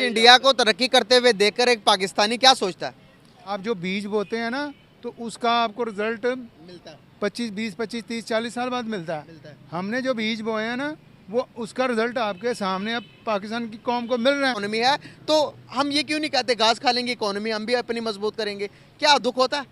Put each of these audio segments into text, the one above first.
India को तरक्की करते हुए देखकर एक पाकिस्तानी क्या सोचता है? आप जो बीज बोते हैं ना तो उसका आपको रिजल्ट मिलता है 25 20 25 30 40 साल बाद मिलता है। हमने जो बीज बोए हैं ना वो उसका रिजल्ट आपके सामने अब पाकिस्तान की कौम को मिल रहा है। इकोनॉमी है तो हम ये क्यों नहीं कहते घास खा लेंगे इकोनॉमी, हम भी अपनी मजबूत करेंगे? क्या दुख होता है?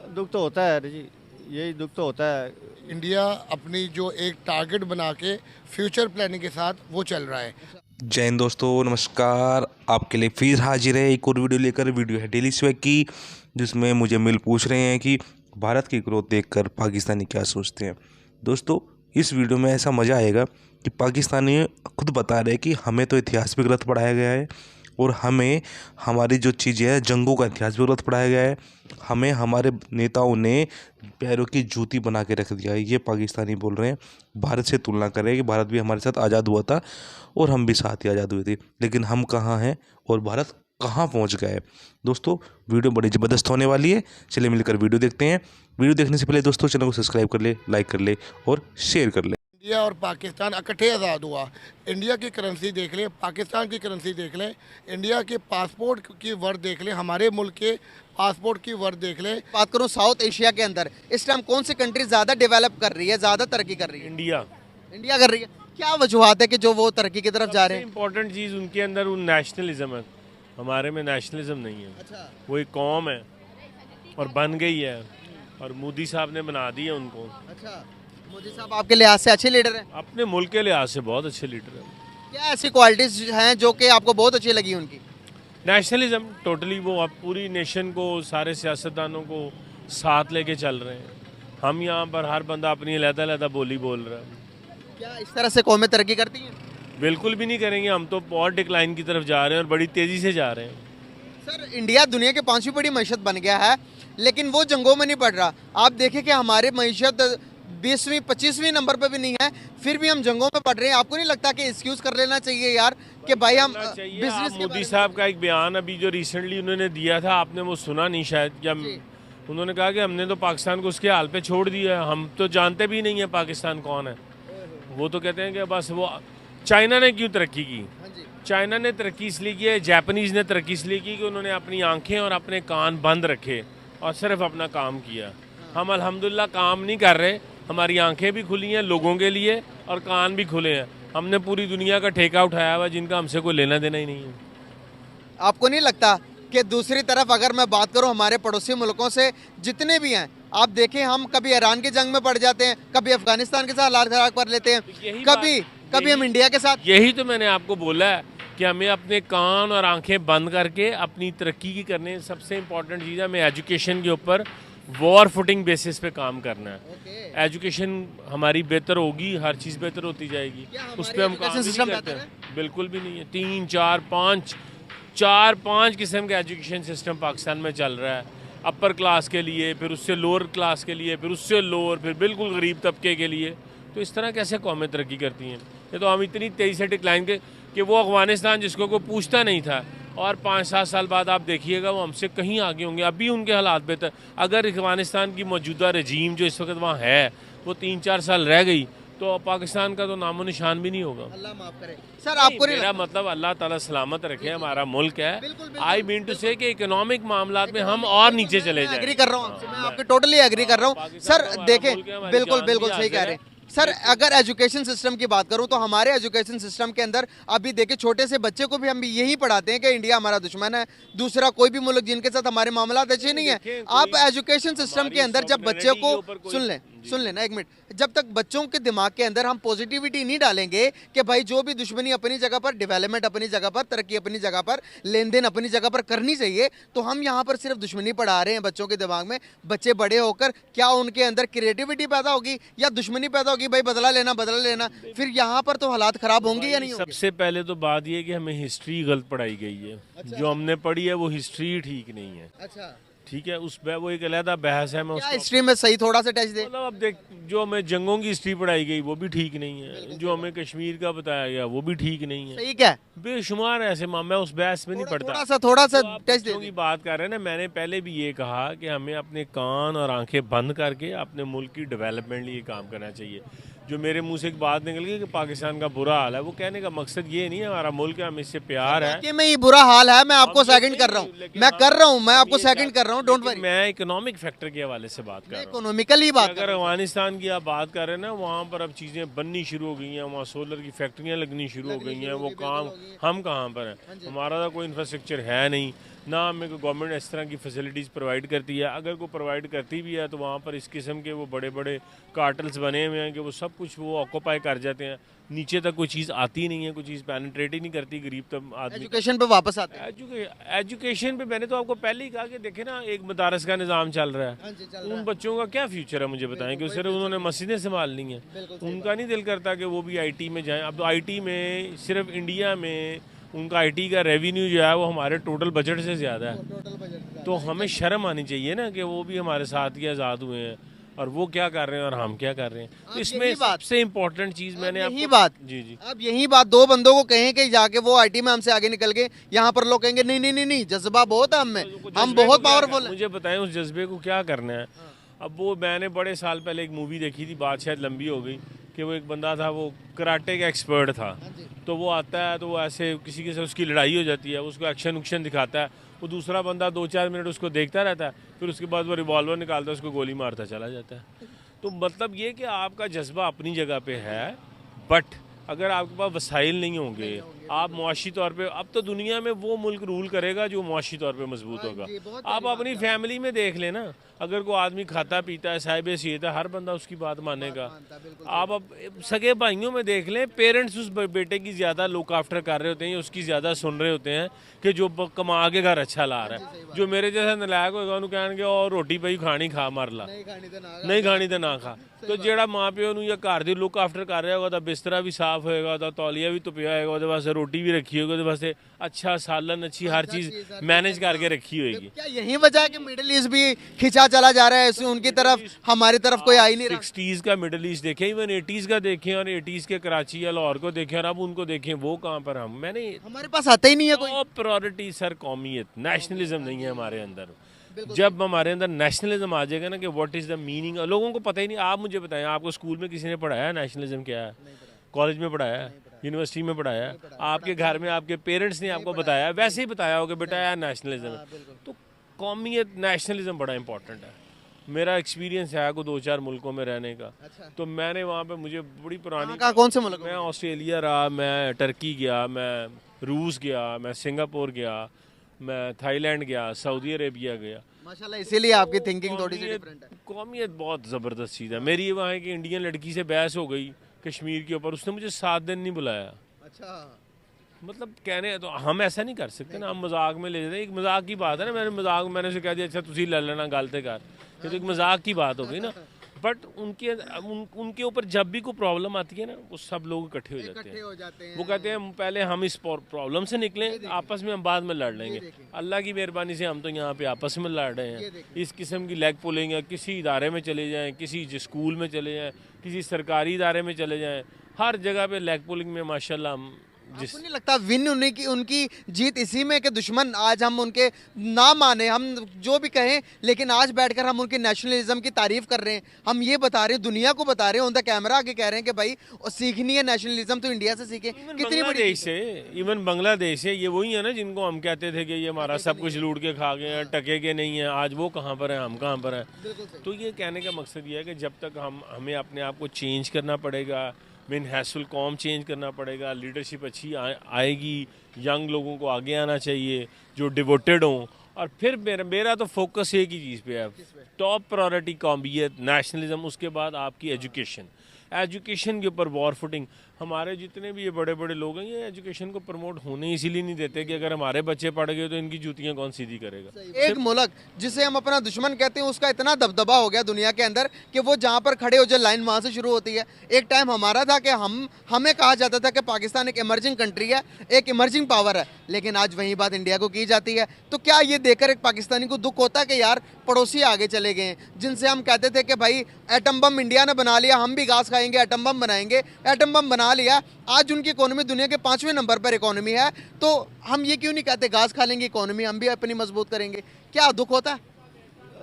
दुख तो होता है जी, यही दुख तो होता है। इंडिया अपनी जो एक टारगेट बना के फ्यूचर प्लानिंग के साथ वो चल रहा है। जय हिंद दोस्तों, नमस्कार। आपके लिए फिर हाजिर है एक और वीडियो लेकर। वीडियो है डेली स्वैग की, जिसमें मुझे मिल पूछ रहे हैं कि भारत की ग्रोथ देखकर पाकिस्तानी क्या सोचते हैं। दोस्तों, इस वीडियो में ऐसा मज़ा आएगा कि पाकिस्तानी खुद बता रहे हैं कि हमें तो इतिहास भी गलत पढ़ाया गया है और हमें हमारी जो चीज़ें हैं जंगों का इतिहास भी गलत पढ़ाया गया है। हमें हमारे नेताओं ने पैरों की जूती बना के रख दिया है। ये पाकिस्तानी बोल रहे हैं, भारत से तुलना कर रहे हैं कि भारत भी हमारे साथ आज़ाद हुआ था और हम भी साथ ही आज़ाद हुए थे, लेकिन हम कहाँ हैं और भारत कहाँ पहुँच गए। दोस्तों, वीडियो बड़ी ज़बरदस्त होने वाली है। चलिए मिलकर वीडियो देखते हैं। वीडियो देखने से पहले दोस्तों चैनल को सब्सक्राइब कर ले, लाइक कर ले और शेयर कर ले। इंडिया और पाकिस्तान इकट्ठे आज़ाद हुआ। इंडिया की करेंसी देख लें, पाकिस्तान की करेंसी देख लें, इंडिया के पासपोर्ट की वर्थ देख लें, हमारे मुल्क के पासपोर्ट की वर्थ देख लें। बात करूं साउथ एशिया के अंदर इस टाइम कौन सी कंट्री ज़्यादा डेवलप कर रही है, ज़्यादा तरक्की कर रही है? इंडिया इंडिया कर रही है। क्या वजूहत है कि जो वो तरक्की की तरफ जा रहे हैं? इम्पोर्टेंट चीज़ उनके अंदर वो नेशनलिज्म है। हमारे में नेशनलिज्म नहीं है। अच्छा, वो एक कौम है और बन गई है और मोदी साहब ने बना दी है उनको। अच्छा। मोदी साहब आपके लिहाज से अच्छे लीडर हैं? अपने मुल्क के लिहाज से बहुत अच्छे लीडर हैं। क्या ऐसी क्वालिटीज हैं जो कि आपको बहुत अच्छी लगी उनकी? नेशनलिज्म टोटली, वो अब पूरी नेशन को, सारे सियासतदानों को साथ लेके चल रहे हैं। हम यहाँ पर हर बंदा अपनी अलग-अलग बोली बोल रहा है। क्या इस तरह से कौमें तरक्की करती हैं? बिल्कुल भी नहीं करेंगे। हम तो बहुत डिक्लाइन की तरफ जा रहे हैं और बड़ी तेज़ी से जा रहे हैं। सर, इंडिया दुनिया के 5वीं बड़ी मईशत बन गया है, लेकिन वो जंगों में नहीं पड़ रहा। आप देखें कि हमारे मईशत 20वीं 25वीं नंबर पे भी नहीं है, फिर भी हम जंगों में पड़ रहे हैं। आपको नहीं लगता कि एक्सक्यूज कर लेना चाहिए यार कि भाई हम बिजनेस के मोदी साहब का एक बयान अभी जो रिसेंटली उन्होंने दिया था, आपने वो सुना नहीं शायद, क्या उन्होंने कहा कि हमने तो पाकिस्तान को उसके हाल पे छोड़ दिया है, हम तो जानते भी नहीं है पाकिस्तान कौन है। वो तो कहते हैं कि बस वो चाइना ने क्यों तरक्की की। चाइना ने तरक्की इसलिए की है, जापानीज़ ने तरक्की इसलिए की कि उन्होंने अपनी आंखें और अपने कान बंद रखे और सिर्फ अपना काम किया। हम अल्हम्दुलिल्लाह काम नहीं कर रहे, हमारी आंखें भी खुली हैं लोगों के लिए और कान भी खुले हैं। हमने पूरी दुनिया का ठेका उठाया हुआ जिनका हमसे कोई लेना देना ही नहीं है। आपको नहीं लगता कि दूसरी तरफ अगर मैं बात करूं हमारे पड़ोसी मुल्कों से जितने भी हैं, आप देखें हम कभी ईरान की जंग में पड़ जाते हैं, कभी अफगानिस्तान के साथ हालात खराब कर लेते हैं, कभी हम इंडिया के साथ। यही तो मैंने आपको बोला है कि हमें अपने कान और आंखें बंद करके अपनी तरक्की की करने। सबसे इम्पोर्टेंट चीज़ है हमें एजुकेशन के ऊपर वॉर फुटिंग बेसिस पे काम करना है। एजुकेशन हमारी बेहतर होगी, हर चीज़ बेहतर होती जाएगी। उस पर हम काम नहीं करते हैं, बिल्कुल भी नहीं है। 3 4 5 किस्म का एजुकेशन सिस्टम पाकिस्तान में चल रहा है। अपर क्लास के लिए, फिर उससे लोअर क्लास के लिए, फिर उससे लोअर, फिर बिल्कुल गरीब तबके के लिए। तो इस तरह कैसे कौमें तरक्की करती हैं? ये तो हम इतनी तेज़ी से डिक्लाइन के कि वो अफगानिस्तान जिसको कोई पूछता नहीं था और 5-7 साल बाद आप देखिएगा वो हमसे कहीं आगे होंगे। अभी उनके हालात बेहतर। अगर अफगानिस्तान की मौजूदा रजीम जो इस वक्त वहाँ है वो 3-4 साल रह गई तो पाकिस्तान का तो नामो निशान भी नहीं होगा। अल्लाह माफ करे। सर, आपको नहीं मेरा मतलब अल्लाह ताला सलामत रखे, हमारा मुल्क है। आई मीन टू से कि इकोनॉमिक मामलात में हम और नीचे चले जाएं। एग्री कर रहा हूँ, मैं आपके टोटली एग्री कर रहा हूँ। सर देखें, बिल्कुल सही कह रहे हैं सर। अगर एजुकेशन सिस्टम की बात करूं तो हमारे एजुकेशन सिस्टम के अंदर अभी देखिए छोटे से बच्चे को भी हम यही पढ़ाते हैं कि इंडिया हमारा दुश्मन है, दूसरा कोई भी मुल्क जिनके साथ हमारे मामलात अच्छे नहीं है। आप एजुकेशन सिस्टम के अंदर जब बच्चे को सुन लेना एक मिनट, जब तक बच्चों के दिमाग के अंदर हम पॉजिटिविटी नहीं डालेंगे कि भाई जो भी दुश्मनी अपनी जगह पर, डेवलपमेंट अपनी जगह पर, तरक्की अपनी जगह पर, लेन देन अपनी जगह पर करनी चाहिए, तो हम यहाँ पर सिर्फ दुश्मनी पढ़ा रहे हैं बच्चों के दिमाग में। बच्चे बड़े होकर क्या उनके अंदर क्रिएटिविटी पैदा होगी या दुश्मनी पैदा होगी? भाई बदला लेना, फिर यहाँ पर तो हालात खराब होंगे या नहीं होंगे? सबसे पहले तो बात यह कि हमें हिस्ट्री गलत पढ़ाई गई है। अच्छा। जो हमने पढ़ी है वो हिस्ट्री ठीक नहीं है। अच्छा, ठीक है, उस वो एक अलग बहस है। मैं हिस्ट्री में सही थोड़ा सा टच दे। मतलब अब देख, जो हमें जंगों की हिस्ट्री पढ़ाई गई वो भी ठीक नहीं है, जो हमें कश्मीर का बताया गया वो भी ठीक नहीं है। सही क्या है? बेशुमार ऐसे मैं उस बहस में नहीं पढ़ता। थोड़ा सा तो टच दे की बात कर रहे हैं ना। मैंने पहले भी ये कहा कि हमें अपने कान और आंखें बंद करके अपने मुल्क की डेवलपमेंट लिए काम करना चाहिए। जो मेरे मुंह से एक बात निकल गई कि पाकिस्तान का बुरा हाल है, वो कहने का मकसद ये नहीं है, हमारा मुल्क है, हमें इससे प्यार है। वाकई में ये बुरा हाल है, मैं आपको हम सेकंड कर रहा हूँ, मैं कर रहा हूँ, मैं आपको ये सेकंड कर रहा हूँ, डोंट लेकिन वरी। मैं इकोनॉमिक फैक्टर के हवाले से बात कर रहा हूँ। इकोनॉमिकली बात अगर अफगानिस्तान की आप बात कर रहे हैं ना, वहाँ पर अब चीज़ें बननी शुरू हो गई हैं, वहाँ सोलर की फैक्ट्रियाँ लगनी शुरू हो गई हैं, वो काम हम कहाँ पर हैं, हमारा तो कोई इंफ्रास्ट्रक्चर है नहीं, ना हमें कोई गवर्नमेंट इस तरह की फैसिलिटीज़ प्रोवाइड करती है। अगर कोई प्रोवाइड करती भी है तो वहाँ पर इस किस्म के वो बड़े बड़े कार्टल्स बने हुए हैं कि वो सब कुछ वो ऑक्यूपाई कर जाते हैं, नीचे तक कोई चीज़ आती नहीं है, कोई चीज़ पेनिट्रेट ही नहीं करती गरीब तक आदमी। एजुकेशन पे वापस आते हैं। एजुकेशन पे मैंने तो आपको पहले ही कहा कि देखे ना, एक मदारस का निज़ाम चल रहा है, उन बच्चों का क्या फ्यूचर है मुझे बताएं, कि सिर्फ उन्होंने मस्जिदें संभालनी है, उनका नहीं दिल करता कि वो भी आईटी में जाएं। अब तो आईटी में सिर्फ इंडिया में उनका आईटी का रेवेन्यू जो है वो हमारे टोटल बजट से ज़्यादा है। तो हमें शर्म आनी चाहिए ना कि वो भी हमारे साथ ही आज़ाद हुए हैं और वो क्या कर रहे हैं और हम क्या कर रहे हैं। तो इसमें सबसे इम्पोर्टेंट चीज़ मैंने यही बात, जी अब यही बात दो बंदों को कहें कि जाके वो आईटी में हमसे आगे निकल गए, यहाँ पर लोग कहेंगे नहीं नहीं नहीं नहीं, जज्बा बहुत है हमें, हम बहुत पावरफुल हैं। मुझे बताएं उस जज्बे को क्या करना है। अब वो मैंने बड़े साल पहले एक मूवी देखी थी, बात शायद लंबी हो गई, कि वो एक बंदा था, वो कराटे का एक्सपर्ट था, तो वो आता है तो वो ऐसे किसी के साथ उसकी लड़ाई हो जाती है, उसको एक्शन उक्शन दिखाता है, वो दूसरा बंदा 2-4 मिनट उसको देखता रहता है, फिर उसके बाद वो रिवॉल्वर निकालता है, उसको गोली मारता चला जाता है। तो मतलब ये कि आपका जज्बा अपनी जगह पे है, बट अगर आपके पास वसाइल नहीं होंगे, आप मुआशी तौर पे, अब तो दुनिया में वो मुल्क रूल करेगा जो मुआशी तौर पे मजबूत होगा। आप अपनी फैमिली में देख लेना, अगर कोई आदमी खाता पीता है, साहिब हैसियत है, हर बंदा उसकी बात मानेगा। आप अब सगे भाइयों में देख लें, पेरेंट्स उस बेटे की ज़्यादा लुक आफ्टर कर रहे होते हैं, उसकी ज़्यादा सुन रहे होते हैं कि जो कमा के घर अच्छा ला रहा है। जो मेरे जैसा नलायक होगा उन्होंने कहणगे और रोटी पई खानी खा मर ला, नहीं खानी तो ना खा। तो ਜਿਹੜਾ ਮਾਂ ਪਿਓ ਨੂੰ ਜਾਂ ਘਰ ਦੀ ਲੁੱਕ ਆਫਟਰ ਕਰ ਰਿਹਾ ਹੋਗਾ, ਤਾਂ ਬਿਸਤਰਾ ਵੀ ਸਾਫ਼ ਹੋਏਗਾ, ਉਹਦਾ ਤੌਲੀਆ ਵੀ ਧੁੱਪਿਆ ਹੋਏਗਾ, ਉਹਦੇ ਵਾਸਤੇ ਰੋਟੀ ਵੀ ਰੱਖੀ ਹੋਏਗੀ, ਉਹਦੇ ਵਾਸਤੇ अच्छा सालन, अच्छी हर चीज़ मैनेज करके रखी होगी। क्या यही वजह है कि मिडिल ईस्ट भी खिंचा चला जा रहा है उनकी तरफ, हमारी तरफ कोई आ ही नहीं रहा? 60s का मिडिल ईस्ट देखें, इवन 80s का देखें, और 80s के कराची या लाहौर को देखें, और अब उनको देखें, वो कहाँ पर हम, मैंने हमारे पास आता ही नहीं है कोई। टॉप प्रायोरिटी सर कौमियत, नेशनलिज्म नहीं है हमारे अंदर। जब हमारे अंदर नेशनलिज्म आ जाएगा ना कि व्हाट इज़ द मीनिंग, लोगों को पता ही नहीं। आप मुझे बताएं, आपको स्कूल में किसी ने पढ़ाया नेशनलिज्म क्या है? कॉलेज में पढ़ाया है, यूनिवर्सिटी में पढ़ाया है, आपके घर में आपके पेरेंट्स ने आपको बताया, वैसे ही बताया होगा बेटा यार नेशनलिज्म है। तो कौमियत, नेशनलिज्म बड़ा इंपॉर्टेंट है। मेरा एक्सपीरियंस है को 2-4 मुल्कों में रहने का, तो मैंने वहाँ पे, मुझे बड़ी पुरानी, कौन से मुल्क? मैं ऑस्ट्रेलिया रहा, मैं टर्की गया, मैं रूस गया, मैं सिंगापुर गया, मैं थाईलैंड गया, सऊदी अरेबिया गया। माशाल्लाह, इसीलिए आपकी थिंकिंग थोड़ी सी डिफरेंट है। कौमियत बहुत ज़बरदस्त चीज़ है। मेरी वहाँ की इंडियन लड़की से बहस हो गई कश्मीर के ऊपर, उसने मुझे 7 दिन नहीं बुलाया। अच्छा, मतलब कहने तो हम ऐसा नहीं कर सकते ना, हम मजाक में ले जाते हैं। एक मजाक की बात है ना, मैंने उसे कह दिया अच्छा तुझी ले लेना गलते कर, ये तो एक मजाक की बात हो गई ना। बट उनके ऊपर जब भी कोई प्रॉब्लम आती है ना, वो सब लोग इकट्ठे हो जाते हैं। वो कहते हैं पहले हम इस प्रॉब्लम से निकलें, आपस में हम बाद में लड़ लेंगे। अल्लाह की मेहरबानी से हम तो यहाँ पे आपस में लड़ रहे हैं। इस किस्म की लेग पुलिंग है, किसी इदारे में चले जाएँ, किसी स्कूल में चले जाएँ, किसी सरकारी इदारे में चले जाएँ, हर जगह पे लेग पुलिंग में माशाल्लाह हम आपको नहीं लगता विन उनकी जीत इसी में कि दुश्मन आज हम उनके ना माने, हम जो भी कहें, लेकिन आज बैठकर हम उनके नेशनलिज्म की तारीफ कर रहे हैं, हम ये बता रहे हैं, दुनिया को बता रहे हैं, ऑन द कैमरा आगे कह रहे हैं कि भाई सीखनी है नेशनलिज्म तो इंडिया से सीखे। कितनी बड़ी देश से, इवन बांग्लादेश से, ये वही है ना जिनको हम कहते थे कि ये हमारा सब कुछ लूट के खा गए हैं, टके के नहीं है, आज वो कहाँ पर है, हम कहाँ पर हैं। तो ये कहने का मकसद ये है कि जब तक हमें अपने आप को चेंज करना पड़ेगा, मेन हैसुल कॉम चेंज करना पड़ेगा, लीडरशिप अच्छी आएगी, यंग लोगों को आगे आना चाहिए जो डिवोटेड हों। और फिर मेरा तो फोकस एक ही चीज़ पे है, टॉप प्रायोरिटी कौमियत, नेशनलिज्म, उसके बाद आपकी एजुकेशन के ऊपर वॉर फुटिंग। हमारे जितने भी ये बड़े बड़े लोग हैं, ये एजुकेशन को प्रमोट होने इसीलिए नहीं देते कि अगर हमारे बच्चे पढ़ गए तो इनकी जूतियाँ कौन सीधी करेगा। एक मुल्क जिसे हम अपना दुश्मन कहते हैं, उसका इतना दबदबा हो गया दुनिया के अंदर कि वो जहाँ पर खड़े हो जाए लाइन वहाँ से शुरू होती है। एक टाइम हमारा था कि हमें कहा जाता था कि पाकिस्तान एक इमर्जिंग कंट्री है, एक इमर्जिंग पावर है, लेकिन आज वही बात इंडिया को की जाती है। तो क्या ये देखकर एक पाकिस्तानी को दुख होता है कि यार पड़ोसी आगे चले गए हैं, जिनसे हम कहते थे कि भाई एटम बम इंडिया ने बना लिया, हम भी घास खाएंगे, एटम बम बनाएंगे, एटम बम बना लिया, आज उनकी इकोनॉमी दुनिया के 5वें नंबर पर इकोनॉमी है। तो हम ये क्यों नहीं कहते घास खा लेंगे इकोनॉमी, हम भी अपनी मजबूत करेंगे? क्या दुख होता है?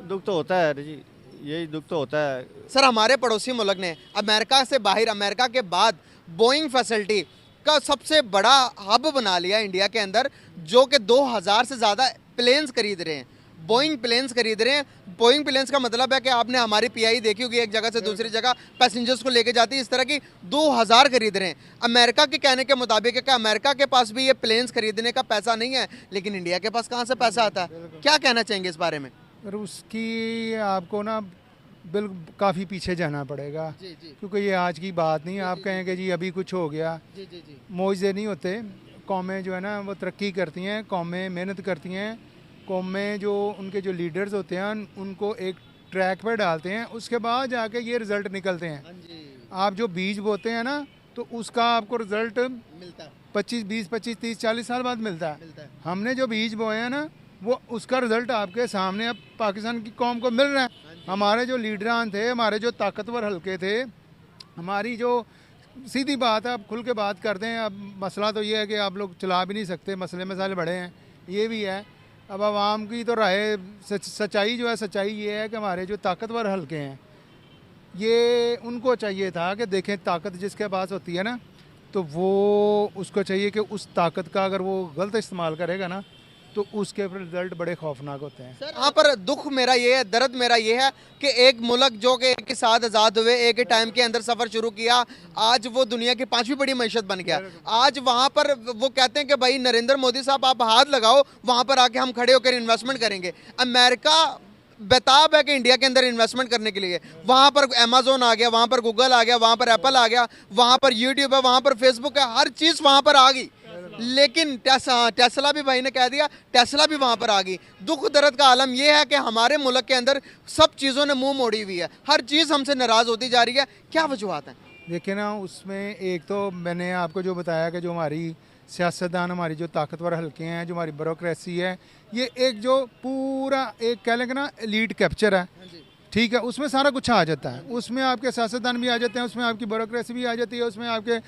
दुख तो होता है जी, यही दुख तो होता है। सर हमारे पड़ोसी मुल्क ने अमेरिका से बाहर, अमेरिका के बाद बोइंग फैसिलिटी का सबसे बड़ा हब बना लिया इंडिया के अंदर, जो कि 2000 से ज़्यादा प्लेन्स खरीद रहे हैं, बोइंग प्लेन्स खरीद रहे हैं। बोइंग प्लेन्स का मतलब है कि आपने हमारी पीआई देखी होगी, एक जगह से दूसरी जगह पैसेंजर्स को लेके जाती है, इस तरह की 2000 खरीद रहे हैं। अमेरिका के कहने के मुताबिक है कि अमेरिका के पास भी ये प्लेन्स खरीदने का पैसा नहीं है, लेकिन इंडिया के पास कहाँ से पैसा आता है? क्या कहना चाहेंगे इस बारे में? और उसकी आपको ना बिल्कुल काफ़ी पीछे जाना पड़ेगा, जी जी क्योंकि ये आज की बात नहीं। आप कहेंगे जी अभी कुछ हो गया, जी जी जी मुआवजे नहीं होते। कौमें जो है ना वो तरक्की करती हैं, कौमें मेहनत करती हैं, कौमें जो उनके जो लीडर्स होते हैं उनको एक ट्रैक पर डालते हैं, उसके बाद जाके ये रिज़ल्ट निकलते हैं। हाँ जी, आप जो बीज बोते हैं ना तो उसका आपको रिज़ल्ट मिलता है 25, 30, 40 साल बाद मिलता है। मिलता है। हमने जो बीज बोए हैं ना वो उसका रिजल्ट आपके सामने अब पाकिस्तान की कौम को मिल रहा है। हमारे जो लीडरान थे, हमारे जो ताकतवर हल्के थे, हमारी जो सीधी बात है, अब खुल के बात करते हैं। अब मसला तो ये है कि आप लोग चला भी नहीं सकते, मसले मसाले बड़े हैं, ये भी है। अब आवाम की तो राय सच्चाई जो है, सच्चाई ये है कि हमारे जो ताकतवर हल्के हैं, ये उनको चाहिए था कि देखें ताकत जिसके पास होती है ना, तो वो उसको चाहिए कि उस ताकत का अगर वो गलत इस्तेमाल करेगा ना तो उसके रिजल्ट बड़े खौफनाक होते हैं। सर यहाँ पर दुख मेरा ये है, दर्द मेरा ये है कि एक मुल्क जो कि एक के साथ आज़ाद हुए, एक ही टाइम के अंदर सफ़र शुरू किया, आज वो दुनिया की 5वीं बड़ी मैशत बन गया। आज वहाँ पर वो कहते हैं कि भाई नरेंद्र मोदी साहब आप हाथ लगाओ, वहाँ पर आके हम खड़े होकर इन्वेस्टमेंट करेंगे। अमेरिका बेताब है कि इंडिया के अंदर इन्वेस्टमेंट करने के लिए। वहाँ पर अमेजोन आ गया, वहाँ पर गूगल आ गया, वहाँ पर एप्पल आ गया, वहाँ पर यूट्यूब है, वहाँ पर फेसबुक है, हर चीज़ वहाँ पर आ गई। लेकिन टेस्ला भी भाई ने कह दिया, टेस्ला भी वहाँ पर आ गई। दुख दर्द का आलम यह है कि हमारे मुल्क के अंदर सब चीज़ों ने मुंह मोड़ी हुई है, हर चीज़ हमसे नाराज़ होती जा रही है। क्या वजूहत है? देखिए ना, उसमें एक तो मैंने आपको जो बताया कि जो हमारी सियासतदान, हमारी जो ताकतवर हल्के हैं, जो हमारी ब्यूरोक्रेसी है, ये एक जो पूरा एक कह लेंगे ना एलीट कैप्चर है, ठीक है, उसमें सारा कुछ आ जाता है। उसमें आपके सियासतदान भी आ जाते हैं, उसमें आपकी ब्यूरोक्रेसी भी आ जाती है, उसमें आपके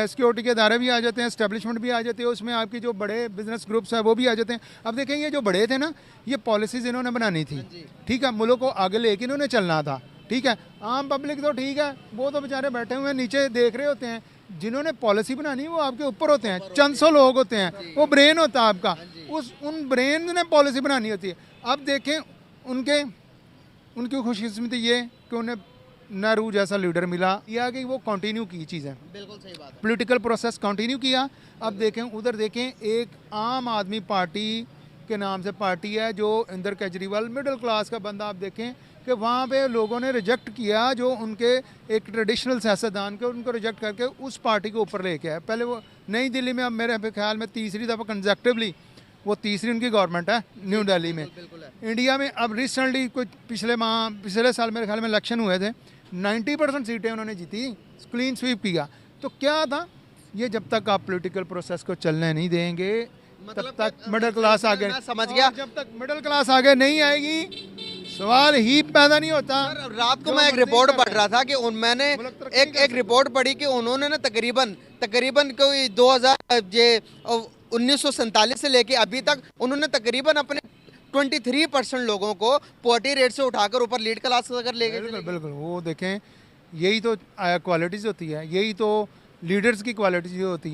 सिक्योरिटी के इदारे भी आ जाते हैं, एस्टेब्लिशमेंट भी आ जाती है, उसमें आपकी जो बड़े बिजनेस ग्रुप्स हैं वो भी आ जाते हैं। अब देखें ये जो बड़े थे ना, ये पॉलिसीज़ इन्होंने बनानी थी, ठीक है, मुल्क को आगे लेके इन्होंने चलना था, ठीक है। आम पब्लिक तो ठीक है, वो तो बेचारे बैठे हुए हैं नीचे देख रहे होते हैं। जिन्होंने पॉलिसी बनानी वो आपके ऊपर होते हैं, चंद सौ लोग होते हैं, वो ब्रेन होता है आपका, उन ब्रेन ने पॉलिसी बनानी होती है। अब देखें उनकी खुशकिस्मती ये कि उन्हें नेहरू जैसा लीडर मिला, या कि वो कंटिन्यू की चीज़ें, बिल्कुल सही बात है। पॉलिटिकल प्रोसेस कंटिन्यू किया। अब देखें उधर देखें, एक आम आदमी पार्टी के नाम से पार्टी है, जो इंदर केजरीवाल मिडिल क्लास का बंदा, आप देखें कि वहाँ पे लोगों ने रिजेक्ट किया, जो उनके एक ट्रेडिशनल सियासतदान के, उनको रिजेक्ट करके उस पार्टी को ऊपर लेके आए। पहले वो नई दिल्ली में, अब मेरे ख्याल में तीसरी दफ़ा कंसेक्टिवली वो तीसरी उनकी गवर्नमेंट है न्यू दिल्ली में। इंडिया में अब रिसेंटली कुछ पिछले साल मेरे ख्याल में इलेक्शन हुए थे, 90% सीटें उन्होंने जीती, क्लीन स्वीप किया। तो क्या था, ये जब तक आप पॉलिटिकल प्रोसेस को चलने नहीं देंगे तब तक मिडिल क्लास आगे, मैं समझ गया। जब तक मिडिल क्लास आगे नहीं आएगी सवाल ही पैदा नहीं होता। रात को मैं एक रिपोर्ट पढ़ रहा था कि मैंने एक रिपोर्ट पढ़ी कि उन्होंने ना तकरीबन कोई 1947 से लेके अभी तक उन्होंने तकरीबन अपने 23% लोगों को पॉवर्टी रेट से उठाकर ऊपर लीड क्लास अगर ले गए। बिल्कुल वो देखें, यही तो क्वालिटीज़ होती है, यही तो लीडर्स की क्वालिटीज़ होती है।